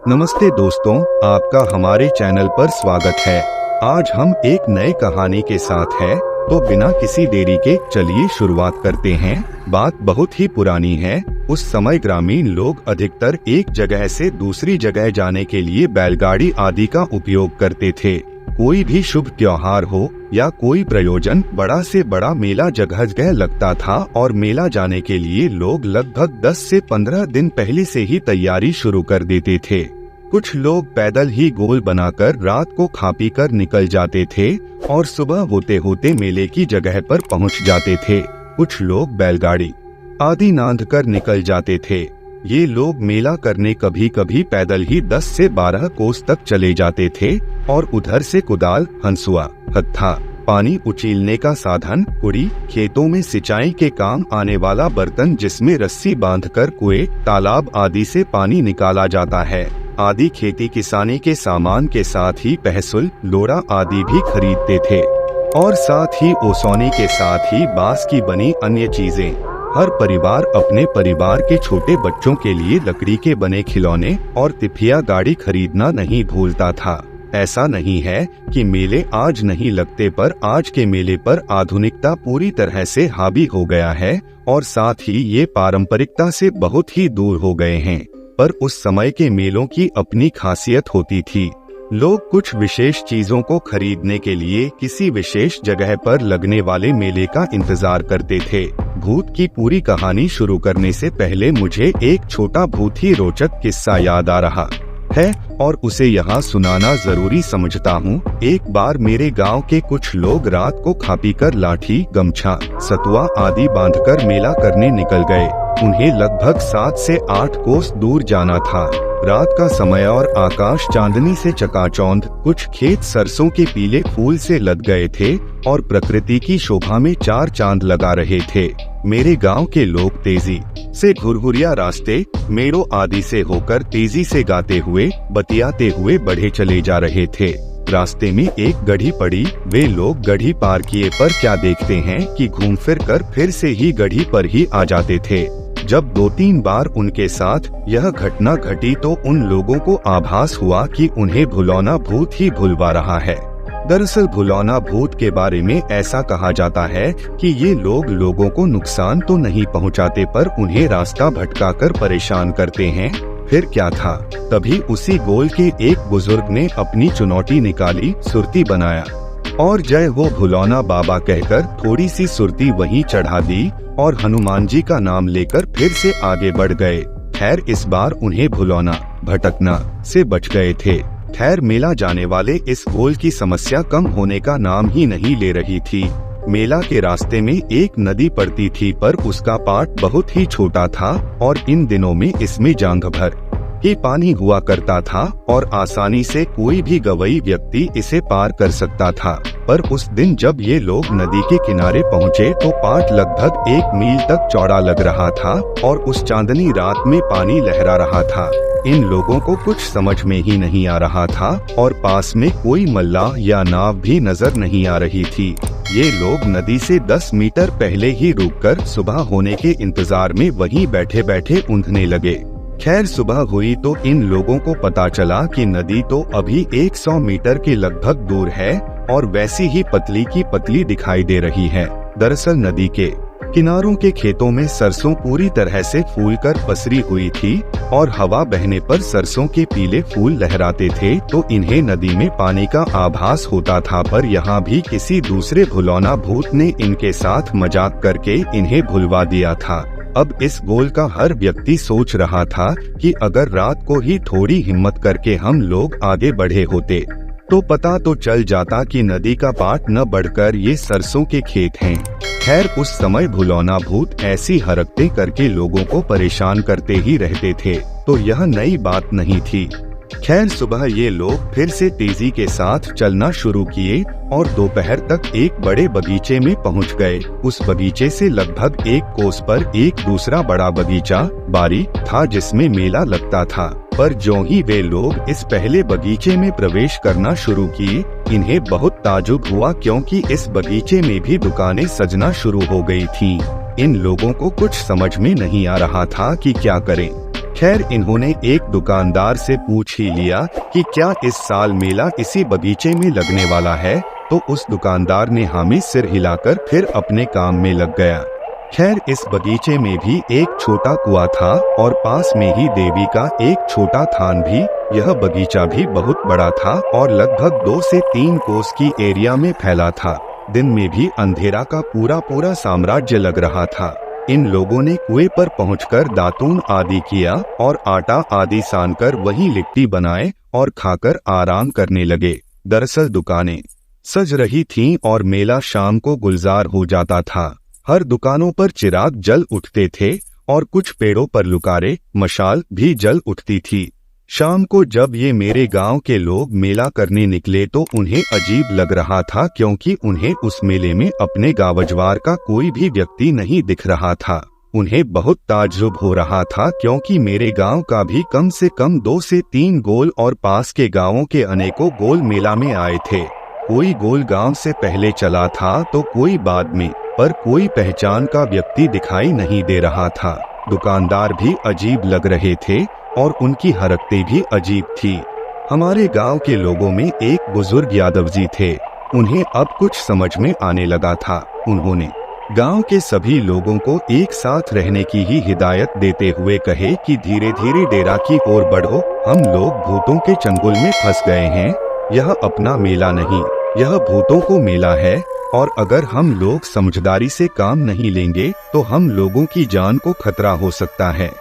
नमस्ते दोस्तों, आपका हमारे चैनल पर स्वागत है। आज हम एक नए कहानी के साथ हैं, तो बिना किसी देरी के चलिए शुरुआत करते हैं। बात बहुत ही पुरानी है। उस समय ग्रामीण लोग अधिकतर एक जगह से दूसरी जगह जाने के लिए बैलगाड़ी आदि का उपयोग करते थे। कोई भी शुभ त्योहार हो या कोई प्रयोजन, बड़ा से बड़ा मेला जगह जगह लगता था और मेला जाने के लिए लोग लगभग 10 से 15 दिन पहले से ही तैयारी शुरू कर देते थे। कुछ लोग पैदल ही गोल बनाकर रात को खा पी कर निकल जाते थे और सुबह होते होते मेले की जगह पर पहुंच जाते थे। कुछ लोग बैलगाड़ी आदि नांद कर निकल जाते थे। ये लोग मेला करने कभी कभी पैदल ही 10 से 12 कोस तक चले जाते थे और उधर से कुदाल, हंसुआ, हत्था, पानी उचीलने का साधन, कुड़ी, खेतों में सिंचाई के काम आने वाला बर्तन जिसमें रस्सी बांधकर कुएं, तालाब आदि से पानी निकाला जाता है आदि खेती किसानी के सामान के साथ ही पहसुल, लोड़ा आदि भी खरीदते थे और साथ ही ओसौनी के साथ ही बांस की बनी अन्य चीजें। हर परिवार अपने परिवार के छोटे बच्चों के लिए लकड़ी के बने खिलौने और तिफिया गाड़ी खरीदना नहीं भूलता था। ऐसा नहीं है कि मेले आज नहीं लगते, पर आज के मेले पर आधुनिकता पूरी तरह से हावी हो गया है और साथ ही ये पारंपरिकता से बहुत ही दूर हो गए हैं। पर उस समय के मेलों की अपनी खासियत होती थी। लोग कुछ विशेष चीजों को खरीदने के लिए किसी विशेष जगह पर लगने वाले मेले का इंतजार करते थे। भूत की पूरी कहानी शुरू करने से पहले मुझे एक छोटा भूत ही रोचक किस्सा याद आ रहा है और उसे यहाँ सुनाना जरूरी समझता हूँ। एक बार मेरे गांव के कुछ लोग रात को खा पी कर लाठी, गमछा, सतुआ आदि बांधकर मेला करने निकल गए। उन्हें लगभग 7 से 8 कोस दूर जाना था। रात का समय और आकाश चांदनी से चकाचौंध, कुछ खेत सरसों के पीले फूल से लद गए थे और प्रकृति की शोभा में 4 चांद लगा रहे थे। मेरे गांव के लोग तेजी से घुरघुरिया रास्ते, मेड़ों आदि से होकर तेजी से गाते हुए, बतियाते हुए बढ़े चले जा रहे थे। रास्ते में एक गढ़ी पड़ी। वे लोग गढ़ी पार किए पर क्या देखते हैं कि घूम फिर कर फिर से ही गढ़ी पर ही आ जाते थे। जब 2-3 बार उनके साथ यह घटना घटी तो उन लोगों को आभास हुआ कि उन्हें भुलौना भूत ही भुलवा रहा है। दरअसल भुलौना भूत के बारे में ऐसा कहा जाता है कि ये लोग लोगों को नुकसान तो नहीं पहुंचाते, पर उन्हें रास्ता भटकाकर परेशान करते हैं। फिर क्या था, तभी उसी गोल के एक बुजुर्ग ने अपनी चुनौती निकाली, सुरती बनाया और जय हो भुलौना बाबा कहकर थोड़ी सी सुरती वहीं चढ़ा दी और हनुमान जी का नाम लेकर फिर से आगे बढ़ गए। खैर इस बार उन्हें भुलौना भटकना से बच गए थे। खैर मेला जाने वाले इस गोल की समस्या कम होने का नाम ही नहीं ले रही थी। मेला के रास्ते में एक नदी पड़ती थी, पर उसका पाट बहुत ही छोटा था और इन दिनों में इसमें जांघ भर के पानी हुआ करता था और आसानी से कोई भी गवई व्यक्ति इसे पार कर सकता था। पर उस दिन जब ये लोग नदी के किनारे पहुँचे तो पाट लगभग 1 मील तक चौड़ा लग रहा था और उस चांदनी रात में पानी लहरा रहा था। इन लोगों को कुछ समझ में ही नहीं आ रहा था और पास में कोई मल्लाह या नाव भी नजर नहीं आ रही थी। ये लोग नदी से 10 मीटर पहले ही रुककर सुबह होने के इंतजार में वहीं बैठे बैठे ऊँधने लगे। खैर सुबह हुई तो इन लोगों को पता चला कि नदी तो अभी 100 मीटर के लगभग दूर है और वैसी ही पतली की पतली दिखाई दे रही है। दरअसल नदी के किनारों के खेतों में सरसों पूरी तरह से फूलकर पसरी हुई थी और हवा बहने पर सरसों के पीले फूल लहराते थे तो इन्हें नदी में पानी का आभास होता था। पर यहाँ भी किसी दूसरे भुलौना भूत ने इनके साथ मजाक करके इन्हें भुलवा दिया था। अब इस गोल का हर व्यक्ति सोच रहा था कि अगर रात को ही थोड़ी हिम्मत करके हम लोग आगे बढ़े होते तो पता तो चल जाता कि नदी का पाट न बढ़कर ये सरसों के खेत हैं। खैर उस समय भुलौना भूत ऐसी हरकतें करके लोगों को परेशान करते ही रहते थे, तो यह नई बात नहीं थी। खैर सुबह ये लोग फिर से तेजी के साथ चलना शुरू किए और दोपहर तक एक बड़े बगीचे में पहुंच गए। उस बगीचे से लगभग 1 कोस पर एक दूसरा बड़ा बगीचा, बारी था जिसमें मेला लगता था। पर जो ही वे लोग इस पहले बगीचे में प्रवेश करना शुरू किए, इन्हें बहुत ताजुब हुआ क्योंकि इस बगीचे में भी दुकानें सजना शुरू हो गई थीं। इन लोगों को कुछ समझ में नहीं आ रहा था कि क्या करें। खैर इन्होंने एक दुकानदार से पूछ ही लिया कि क्या इस साल मेला इसी बगीचे में लगने वाला है, तो उस दुकानदार ने हामी सिर हिलाकर फिर अपने काम में लग गया। खैर इस बगीचे में भी एक छोटा कुआं था और पास में ही देवी का एक छोटा थान भी। यह बगीचा भी बहुत बड़ा था और लगभग 2 से 3 कोस की एरिया में फैला था। दिन में भी अंधेरा का पूरा साम्राज्य लग रहा था। इन लोगों ने कुएं पर पहुंचकर दातून आदि किया और आटा आदि सानकर वहीं लिट्टी बनाए और खाकर आराम करने लगे। दरअसल दुकानें सज रही थीं और मेला शाम को गुलजार हो जाता था। हर दुकानों पर चिराग जल उठते थे और कुछ पेड़ों पर लुकारे मशाल भी जल उठती थी। शाम को जब ये मेरे गांव के लोग मेला करने निकले तो उन्हें अजीब लग रहा था, क्योंकि उन्हें उस मेले में अपने गावजवार का कोई भी व्यक्ति नहीं दिख रहा था। उन्हें बहुत ताज्जुब हो रहा था, क्योंकि मेरे गांव का भी कम से कम 2 से 3 गोल और पास के गांवों के अनेकों गोल मेला में आए थे। कोई गोल गांव से पहले चला था तो कोई बाद में, पर कोई पहचान का व्यक्ति दिखाई नहीं दे रहा था। दुकानदार भी अजीब लग रहे थे और उनकी हरकतें भी अजीब थी। हमारे गांव के लोगों में एक बुजुर्ग यादव जी थे। उन्हें अब कुछ समझ में आने लगा था। उन्होंने गांव के सभी लोगों को एक साथ रहने की ही हिदायत देते हुए कहे कि धीरे धीरे डेरा की ओर बढ़ो, हम लोग भूतों के चंगुल में फंस गए हैं। यह अपना मेला नहीं, यह भूतों को मेला है, और अगर हम लोग समझदारी से काम नहीं लेंगे तो हम लोगों की जान को खतरा हो सकता है।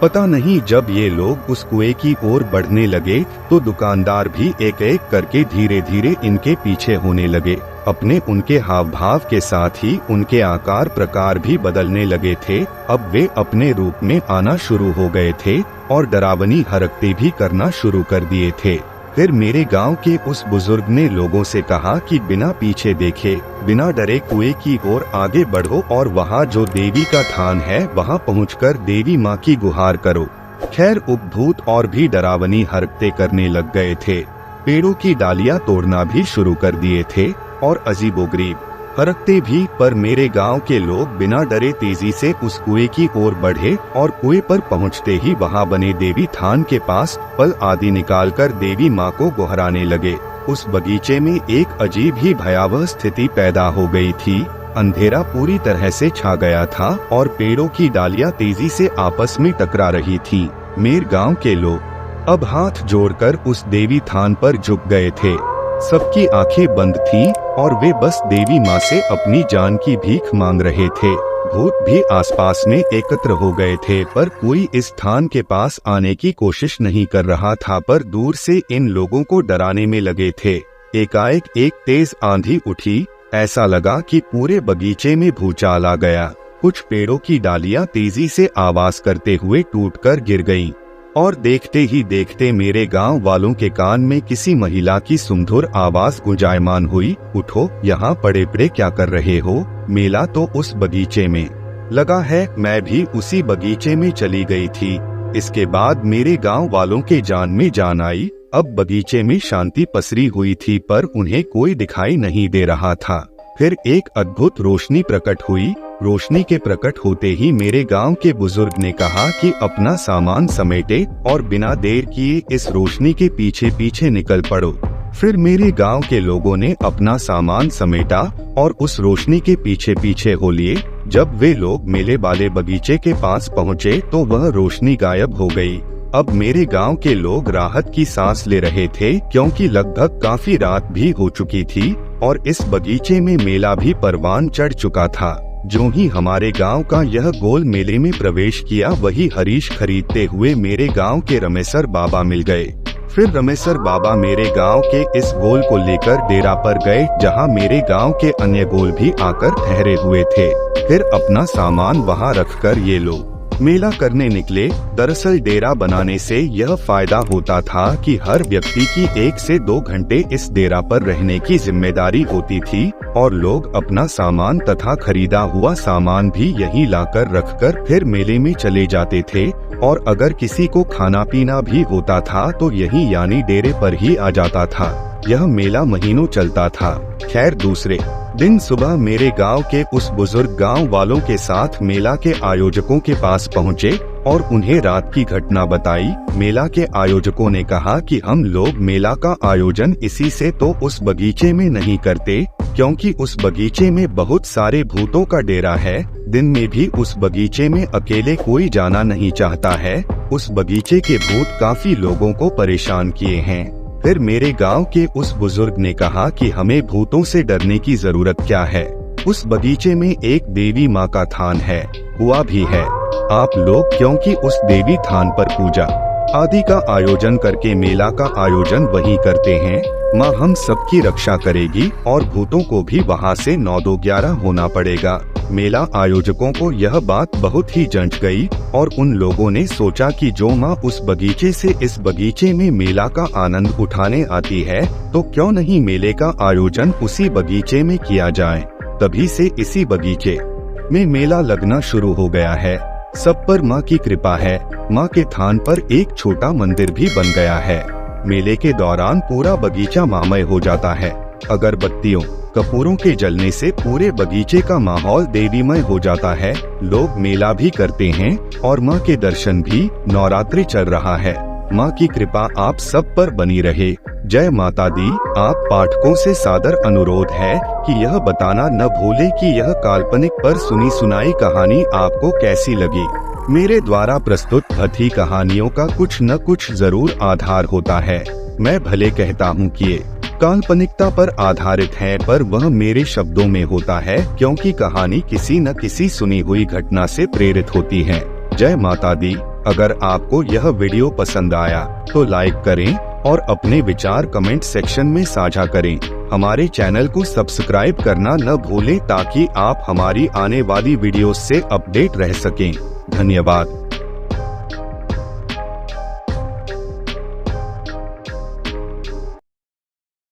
पता नहीं जब ये लोग उस कुएं की ओर बढ़ने लगे तो दुकानदार भी एक एक करके धीरे धीरे इनके पीछे होने लगे। अपने उनके हाव भाव के साथ ही उनके आकार प्रकार भी बदलने लगे थे। अब वे अपने रूप में आना शुरू हो गए थे और डरावनी हरकतें भी करना शुरू कर दिए थे। फिर मेरे गांव के उस बुजुर्ग ने लोगों से कहा कि बिना पीछे देखे, बिना डरे कुएं की ओर आगे बढ़ो और वहां जो देवी का थान है वहां पहुंचकर देवी माँ की गुहार करो। खैर उपभूत और भी डरावनी हरकतें करने लग गए थे। पेड़ों की डालियां तोड़ना भी शुरू कर दिए थे और अजीबोगरीब हरकतें भी। पर मेरे गांव के लोग बिना डरे तेजी से उस कुएं की ओर बढ़े और कुएं पर पहुंचते ही वहां बने देवी थान के पास फल आदि निकालकर देवी माँ को गोहराने लगे। उस बगीचे में एक अजीब ही भयावह स्थिति पैदा हो गई थी। अंधेरा पूरी तरह से छा गया था और पेड़ों की डालियां तेजी से आपस में टकरा रही थीं। मेरे गांव के लोग अब हाथ जोड़कर उस देवी थान पर झुक गए थे। सबकी आंखें बंद थीं और वे बस देवी माँ से अपनी जान की भीख मांग रहे थे। भूत भी आसपास में एकत्र हो गए थे, पर कोई इस थान के पास आने की कोशिश नहीं कर रहा था, पर दूर से इन लोगों को डराने में लगे थे। एकाएक एक तेज आंधी उठी। ऐसा लगा कि पूरे बगीचे में भूचाल आ गया। कुछ पेड़ों की डालियां तेजी से आवाज करते हुए टूटकर गिर गईं। और देखते ही देखते मेरे गांव वालों के कान में किसी महिला की सुमधुर आवाज गुंजायमान हुई, उठो, यहाँ पड़े पड़े क्या कर रहे हो? मेला तो उस बगीचे में लगा है। मैं भी उसी बगीचे में चली गई थी। इसके बाद मेरे गांव वालों के जान में जान आई। अब बगीचे में शांति पसरी हुई थी, पर उन्हें कोई दिखाई नहीं दे रहा था। फिर एक अद्भुत रोशनी प्रकट हुई। रोशनी के प्रकट होते ही मेरे गांव के बुजुर्ग ने कहा कि अपना सामान समेटे और बिना देर किए इस रोशनी के पीछे पीछे निकल पड़ो। फिर मेरे गांव के लोगों ने अपना सामान समेटा और उस रोशनी के पीछे पीछे हो लिए। जब वे लोग मेले वाले बगीचे के पास पहुँचे तो वह रोशनी गायब हो गई। अब मेरे गांव के लोग राहत की सांस ले रहे थे, क्योंकि लगभग काफी रात भी हो चुकी थी और इस बगीचे में मेला भी परवान चढ़ चुका था। जो ही हमारे गांव का यह गोल मेले में प्रवेश किया, वही हरीश खरीदते हुए मेरे गांव के रमेसर बाबा मिल गए। फिर रमेसर बाबा मेरे गांव के इस गोल को लेकर डेरा पर गए, जहां मेरे गांव के अन्य गोल भी आकर ठहरे हुए थे। फिर अपना सामान वहां रखकर ये लोग मेला करने निकले। दरअसल डेरा बनाने से यह फायदा होता था कि हर व्यक्ति की 1 से 2 घंटे इस डेरा पर रहने की जिम्मेदारी होती थी और लोग अपना सामान तथा खरीदा हुआ सामान भी यहीं लाकर रखकर फिर मेले में चले जाते थे। और अगर किसी को खाना पीना भी होता था तो यहीं यानी डेरे पर ही आ जाता था। यह मेला महीनों चलता था। खैर दूसरे दिन सुबह मेरे गांव के उस बुजुर्ग गांव वालों के साथ मेला के आयोजकों के पास पहुंचे और उन्हें रात की घटना बताई। मेला के आयोजकों ने कहा कि हम लोग मेला का आयोजन इसी से तो उस बगीचे में नहीं करते, क्योंकि उस बगीचे में बहुत सारे भूतों का डेरा है। दिन में भी उस बगीचे में अकेले कोई जाना नहीं चाहता है। उस बगीचे के भूत काफी लोगों को परेशान किए हैं। फिर मेरे गांव के उस बुजुर्ग ने कहा कि हमें भूतों से डरने की जरूरत क्या है। उस बगीचे में एक देवी माँ का थान है, हुआ भी है। आप लोग क्योंकि उस देवी थान पर पूजा आदि का आयोजन करके मेला का आयोजन वहीं करते हैं। माँ हम सबकी रक्षा करेगी और भूतों को भी वहाँ से 9-2-11 होना पड़ेगा। मेला आयोजकों को यह बात बहुत ही जंच गई और उन लोगों ने सोचा कि जो माँ उस बगीचे से इस बगीचे में मेला का आनंद उठाने आती है, तो क्यों नहीं मेले का आयोजन उसी बगीचे में किया जाए। तभी से इसी बगीचे में मेला लगना शुरू हो गया है। सब पर माँ की कृपा है। माँ के थान पर एक छोटा मंदिर भी बन गया है। मेले के दौरान पूरा बगीचा मामय हो जाता है। अगरबत्तियों कपूरों के जलने से पूरे बगीचे का माहौल देवीमय हो जाता है। लोग मेला भी करते हैं और माँ के दर्शन भी। नवरात्रि चल रहा है। माँ की कृपा आप सब पर बनी रहे। जय माता दी। आप पाठकों से सादर अनुरोध है कि यह बताना न भूले कि यह काल्पनिक पर सुनी सुनाई कहानी आपको कैसी लगी। मेरे द्वारा प्रस्तुत कथी कहानियों का कुछ न कुछ जरूर आधार होता है। मैं भले कहता हूँ कि ये काल्पनिकता पर आधारित है, पर वह मेरे शब्दों में होता है, क्योंकि कहानी किसी न किसी सुनी हुई घटना से प्रेरित होती है। जय माता दी। अगर आपको यह वीडियो पसंद आया तो लाइक करें और अपने विचार कमेंट सेक्शन में साझा करें। हमारे चैनल को सब्सक्राइब करना न भूलें ताकि आप हमारी आने वाली वीडियोस से अपडेट रह सकें। धन्यवाद।